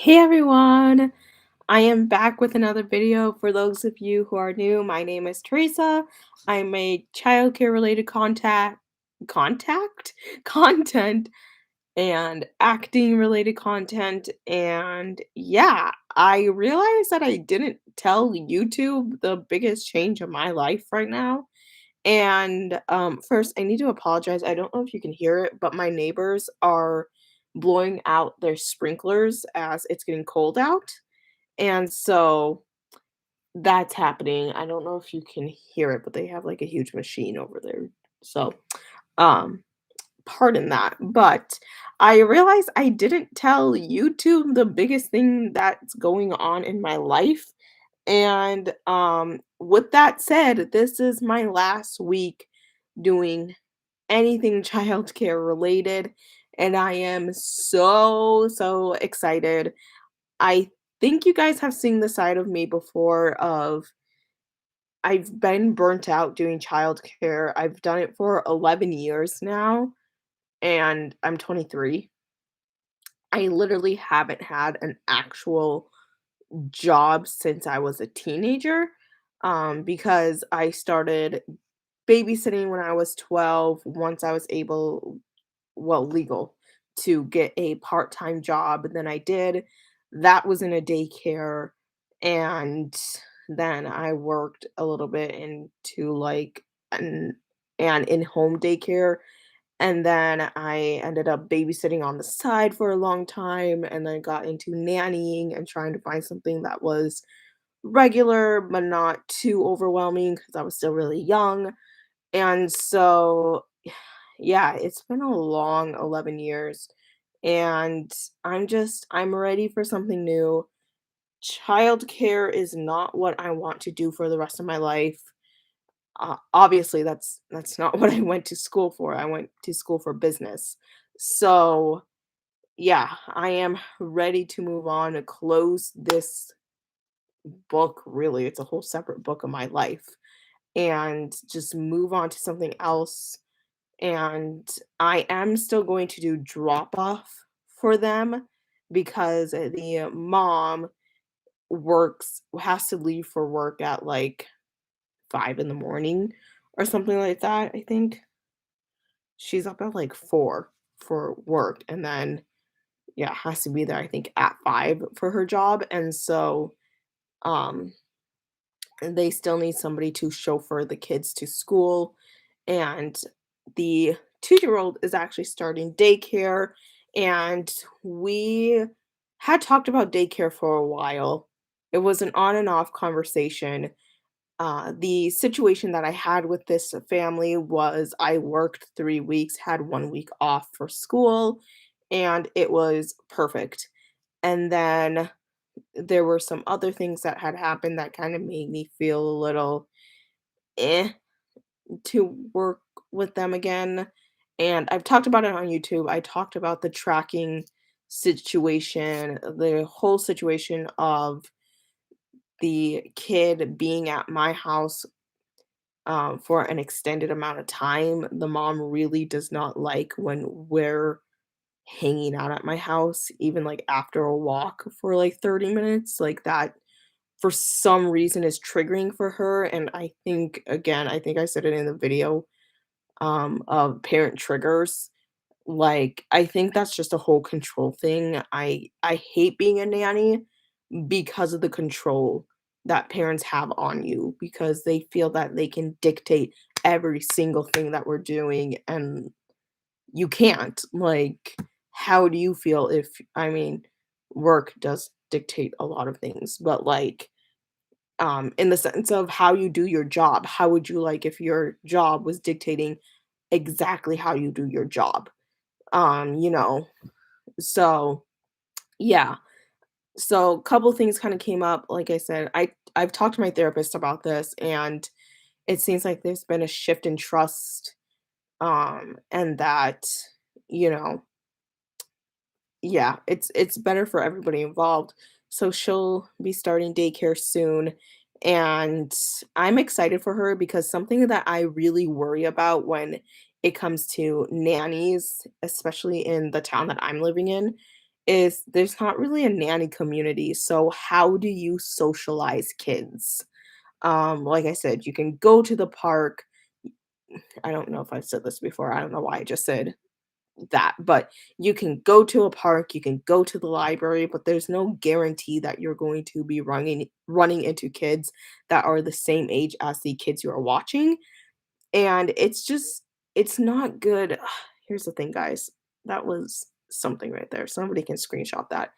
Hey everyone! I am back with another video. For those of you who are new, my name is Teresa. I'm a childcare related contact content and acting related content. And yeah, I realized that I didn't tell YouTube the biggest change of my life right now. And first, I need to apologize. I don't know if you can hear it, but my neighbors are blowing out their sprinklers as it's getting cold out. And so that's happening. I don't know if you can hear it, but they have like a huge machine over there. So, um, pardon that. But I realized I didn't tell YouTube the biggest thing that's going on in my life. And with that said, this is my last week doing anything childcare related, and I am so excited. I think you guys have seen the side of me before of I've been burnt out doing childcare. I've done it for 11 years now, and I'm 23. I literally haven't had an actual job since I was a teenager, because I started babysitting when I was 12 once I was able legal to get a part-time job, and then I did. That was in a daycare, and then I worked a little bit into, like, an in-home daycare, and then I ended up babysitting on the side for a long time, and then got into nannying and trying to find something that was regular, but not too overwhelming because I was still really young, and so yeah, it's been a long 11 years, and I'm ready for something new. Childcare is not what I want to do for the rest of my life. Obviously, that's not what I went to school for. I went to school for business. So, yeah, I am ready to move on and close this book, really. It's a whole separate book of my life, and just move on to something else. And I am still going to do drop off for them because the mom has to leave for work at like 5 in the morning or something like that. I think she's up at like 4 for work, and then yeah, has to be there I think at 5 for her job. And so um they still need somebody to chauffeur the kids to school, and the 2-year-old is actually starting daycare, and we had talked about daycare for a while. It was an on and off conversation. The situation that I had with this family was I worked 3 weeks, had 1 week off for school, and it was perfect. And then there were some other things that had happened that kind of made me feel a little eh to work with them again. And I've talked about it on YouTube. I talked about the tracking situation, the whole situation of the kid being at my house for an extended amount of time. The mom really does not like when we're hanging out at my house, even like after a walk for like 30 minutes. Like that for some reason is triggering for her. And I think again, I think I said it in the video of parent triggers. Like I think that's just a whole control thing. I hate being a nanny because of the control that parents have on you, because they feel that they can dictate every single thing that we're doing, and you can't. Like, how do you feel if, I mean, work does dictate a lot of things, but like in the sense of how you do your job, how would you like if your job was dictating exactly how you do your job? You know. So, yeah. So, a couple things kind of came up. Like I said, I've talked to my therapist about this, and it seems like there's been a shift in trust, and that, you know, yeah, it's better for everybody involved. So she'll be starting daycare soon, and I'm excited for her because something that I really worry about when it comes to nannies, especially in the town that I'm living in, is there's not really a nanny community. So how do you socialize kids? Like I said, you can go to the park. I don't know if I've said this before. I don't know why I just said that, but you can go to a park, you can go to the library, but there's no guarantee that you're going to be running into kids that are the same age as the kids you are watching. And it's not good. Here's the thing, guys. That was something right there. Somebody can screenshot that.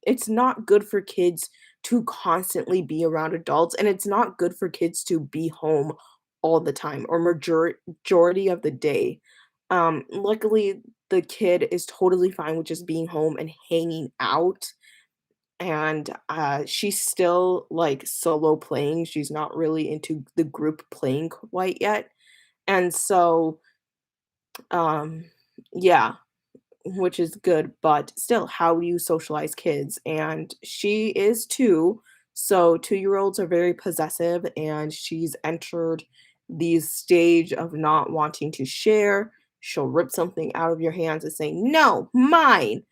It's not good for kids to constantly be around adults, and it's not good for kids to be home all the time or majority of the day. Luckily, the kid is totally fine with just being home and hanging out, and she's still like solo playing. She's not really into the group playing quite yet, and so, um, yeah, which is good, but still, how do you socialize kids? And she is 2, so 2-year-olds are very possessive, and she's entered the stage of not wanting to share. She'll rip something out of your hands and say, "No, mine."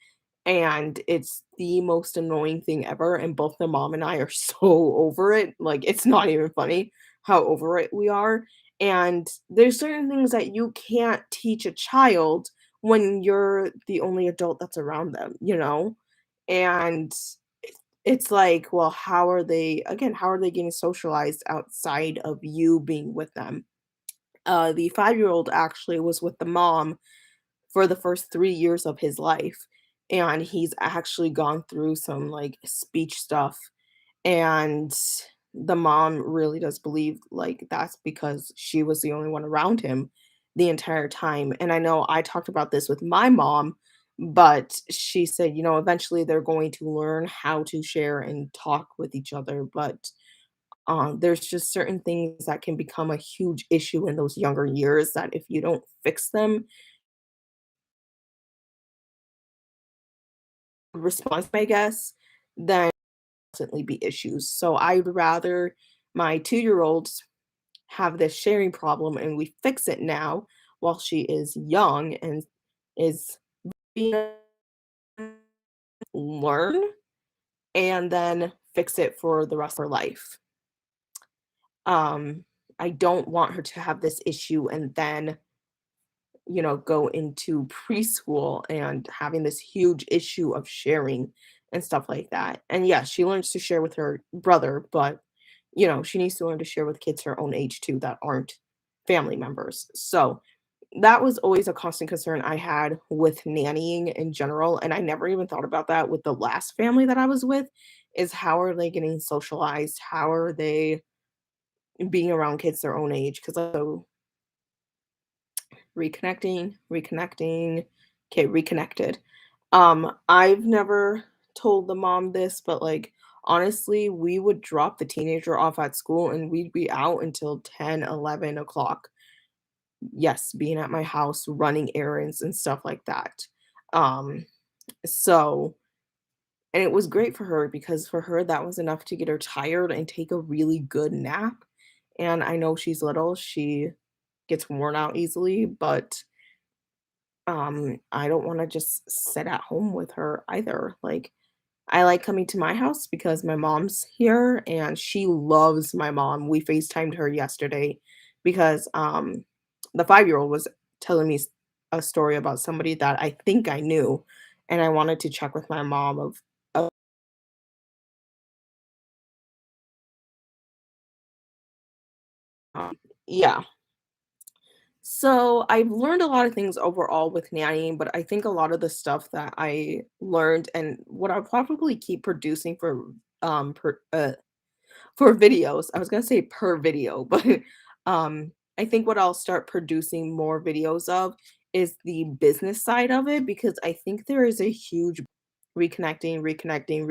And it's the most annoying thing ever, and both the mom and I are so over it, like, it's not even funny how over it we are, and there's certain things that you can't teach a child when you're the only adult that's around them, you know? And it's like, well, how are they getting socialized outside of you being with them? The 5-year-old actually was with the mom for the first 3 years of his life, and he's actually gone through some, like, speech stuff, and the mom really does believe, like, that's because she was the only one around him the entire time, and I know I talked about this with my mom, but she said, eventually they're going to learn how to share and talk with each other, but, there's just certain things that can become a huge issue in those younger years that if you don't fix them response, I guess, then constantly be issues. So I'd rather my 2-year-olds have this sharing problem and we fix it now while she is young and is being learn and then fix it for the rest of her life. Um, I don't want her to have this issue and then go into preschool and having this huge issue of sharing and stuff like that. And yeah, she learns to share with her brother, but she needs to learn to share with kids her own age too that aren't family members. So that was always a constant concern I had with nannying in general. And I never even thought about that with the last family that I was with is how are they getting socialized? How are they being around kids their own age? Because so reconnecting. Okay, reconnected. I've never told the mom this, but like honestly, we would drop the teenager off at school and we'd be out until 10, 11 o'clock. Yes, being at my house, running errands and stuff like that. Um, so and it was great for her because for her that was enough to get her tired and take a really good nap. And I know she's little, she gets worn out easily, but I don't wanna just sit at home with her either, like, I like coming to my house because my mom's here, and she loves my mom. We FaceTimed her yesterday because, the 5-year-old was telling me a story about somebody that I think I knew, and I wanted to check with my mom of yeah. So I've learned a lot of things overall with nannying, but I think a lot of the stuff that I learned and what I'll probably keep producing for videos. I was gonna say per video, but I think what I'll start producing more videos of is the business side of it because I think there is a huge reconnecting, reconnected.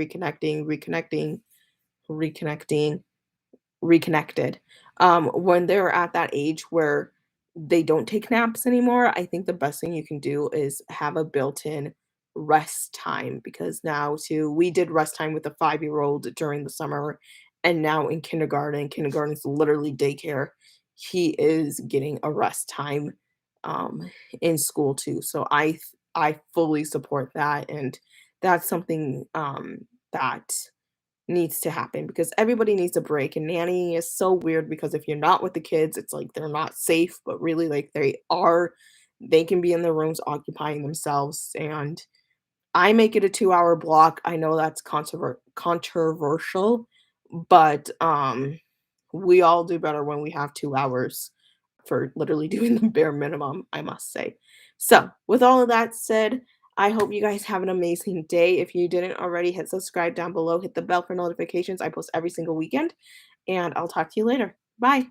When they're at that age where they don't take naps anymore, I think the best thing you can do is have a built-in rest time because now too, we did rest time with a 5-year-old during the summer, and now in kindergarten is literally daycare. He is getting a rest time um, in school too. So I fully support that, and that's something, that needs to happen because everybody needs a break, and nannying is so weird because if you're not with the kids, it's like they're not safe, but really, like, they are. They can be in their rooms occupying themselves, and I make it a 2-hour block. I know that's controversial, but, we all do better when we have 2 hours for literally doing the bare minimum, I must say. So, with all of that said, I hope you guys have an amazing day. If you didn't already, hit subscribe down below, hit the bell for notifications. I post every single weekend, and I'll talk to you later. Bye.